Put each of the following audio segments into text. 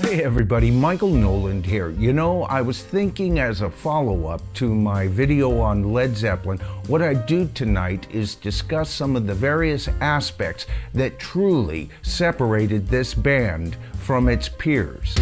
Hey everybody, Michael Noland here. You know, I was thinking as a follow-up to my video on Led Zeppelin, what I'd do tonight is discuss some of the various aspects that truly separated this band from its peers.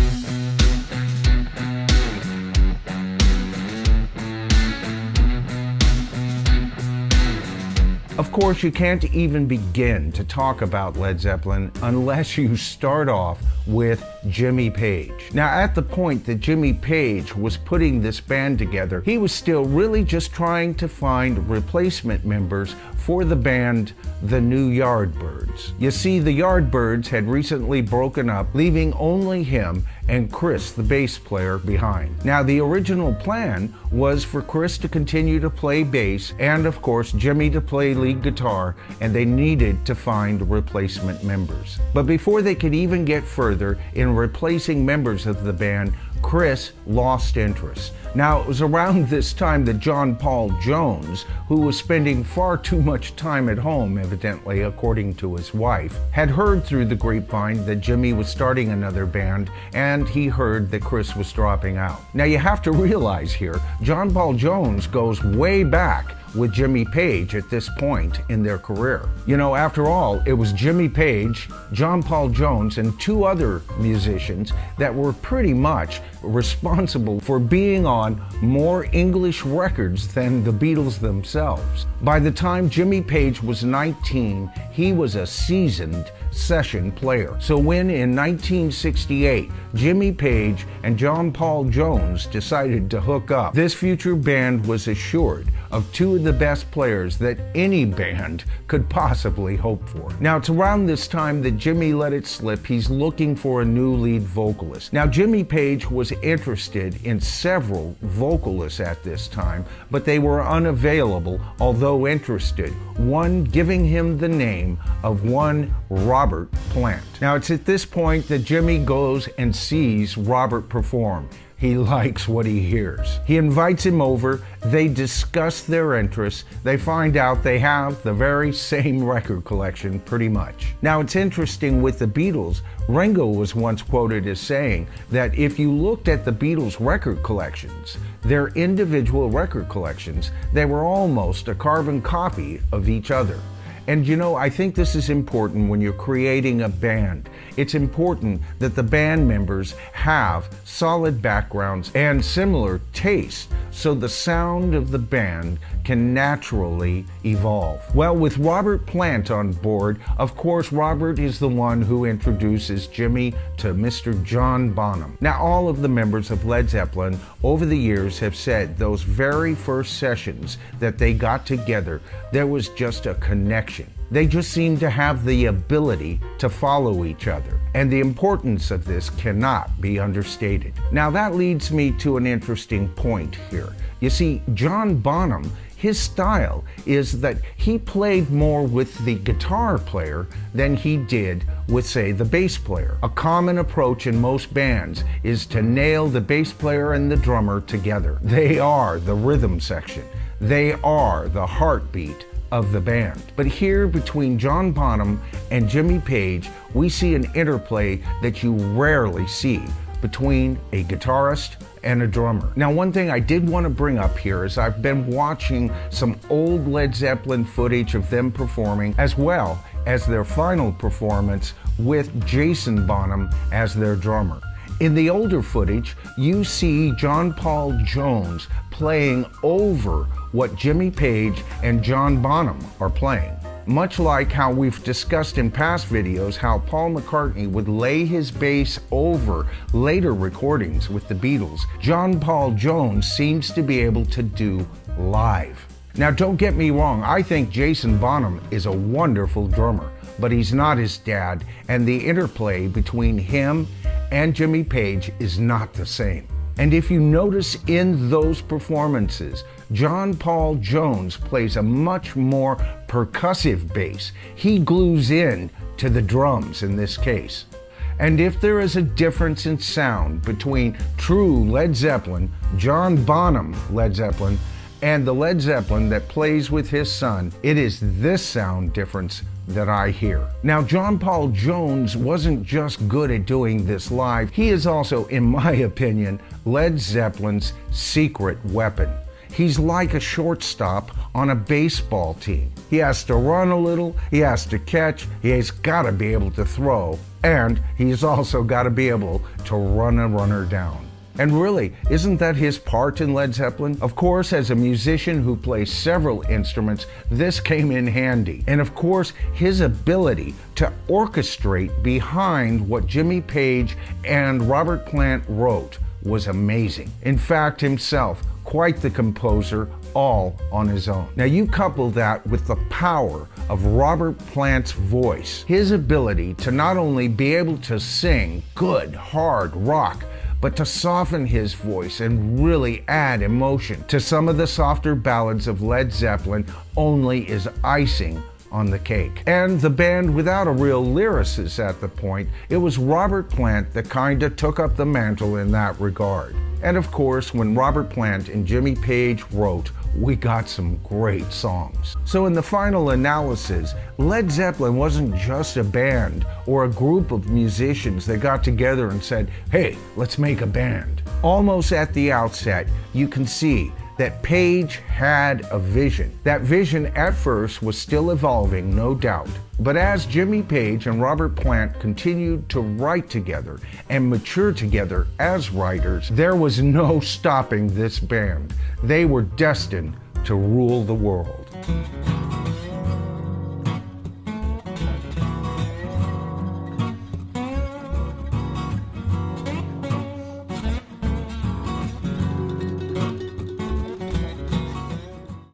Of course, you can't even begin to talk about Led Zeppelin unless you start off with Jimmy Page. Now, at the point that Jimmy Page was putting this band together, he was still really just trying to find replacement members for the band, the New Yardbirds. You see, the Yardbirds had recently broken up, leaving only him and Chris, the bass player, behind. Now, the original plan was for Chris to continue to play bass and, of course, Jimmy to play lead guitar, and they needed to find replacement members. But before they could even get further in replacing members of the band, Chris lost interest. Now, it was around this time that John Paul Jones, who was spending far too much time at home, evidently, according to his wife, had heard through the grapevine that Jimmy was starting another band, and he heard that Chris was dropping out. Now, you have to realize here, John Paul Jones goes way back with Jimmy Page at this point in their career. You know, after all, it was Jimmy Page, John Paul Jones, and two other musicians that were pretty much responsible for being on more English records than the Beatles themselves. By the time Jimmy Page was 19, he was a seasoned session player. So when in 1968, Jimmy Page and John Paul Jones decided to hook up, this future band was assured of two of the best players that any band could possibly hope for. Now, it's around this time that Jimmy let it slip he's looking for a new lead vocalist. Now, Jimmy Page was interested in several vocalists at this time, but they were unavailable, although interested, one giving him the name of one Robert Plant. Now, it's at this point that Jimmy goes and sees Robert perform. He likes what he hears. He invites him over, they discuss their interests, they find out they have the very same record collection pretty much. Now, it's interesting with the Beatles, Ringo was once quoted as saying that if you looked at the Beatles record collections, their individual record collections, they were almost a carbon copy of each other. And you know, I think this is important when you're creating a band. It's important that the band members have solid backgrounds and similar tastes so the sound of the band can naturally evolve. Well, with Robert Plant on board, of course, Robert is the one who introduces Jimmy to Mr. John Bonham. Now, all of the members of Led Zeppelin over the years have said those very first sessions that they got together, there was just a connection. They just seemed to have the ability to follow each other, and the importance of this cannot be understated. Now, that leads me to an interesting point here. You see, John Bonham, his style is that he played more with the guitar player than he did with, say, the bass player. A common approach in most bands is to nail the bass player and the drummer together. They are the rhythm section. They are the heartbeat of the band. But here, between John Bonham and Jimmy Page, we see an interplay that you rarely see between a guitarist and a drummer. Now, one thing I did want to bring up here is I've been watching some old Led Zeppelin footage of them performing, as well as their final performance with Jason Bonham as their drummer. In the older footage, you see John Paul Jones playing over what Jimmy Page and John Bonham are playing. Much like how we've discussed in past videos how Paul McCartney would lay his bass over later recordings with the Beatles, John Paul Jones seems to be able to do live. Now, don't get me wrong, I think Jason Bonham is a wonderful drummer, but he's not his dad, and the interplay between him and Jimmy Page is not the same. And if you notice in those performances, John Paul Jones plays a much more percussive bass. He glues in to the drums in this case. And if there is a difference in sound between true Led Zeppelin, John Bonham Led Zeppelin, and the Led Zeppelin that plays with his son, it is this sound difference that I hear. Now, John Paul Jones wasn't just good at doing this live, he is also, in my opinion, Led Zeppelin's secret weapon. He's like a shortstop on a baseball team. He has to run a little, he has to catch, he's got to be able to throw, and he's also got to be able to run a runner down. And really, isn't that his part in Led Zeppelin? Of course, as a musician who plays several instruments, this came in handy. And of course, his ability to orchestrate behind what Jimmy Page and Robert Plant wrote was amazing. In fact, himself, quite the composer, all on his own. Now you couple that with the power of Robert Plant's voice, his ability to not only be able to sing good, hard rock, but to soften his voice and really add emotion to some of the softer ballads of Led Zeppelin only is icing on the cake. And the band without a real lyricist at the point, it was Robert Plant that kinda took up the mantle in that regard. And of course, when Robert Plant and Jimmy Page wrote, we got some great songs. So in the final analysis, Led Zeppelin wasn't just a band or a group of musicians that got together and said, hey, let's make a band. Almost at the outset, you can see that Page had a vision. That vision at first was still evolving, no doubt. But as Jimmy Page and Robert Plant continued to write together and mature together as writers, there was no stopping this band. They were destined to rule the world.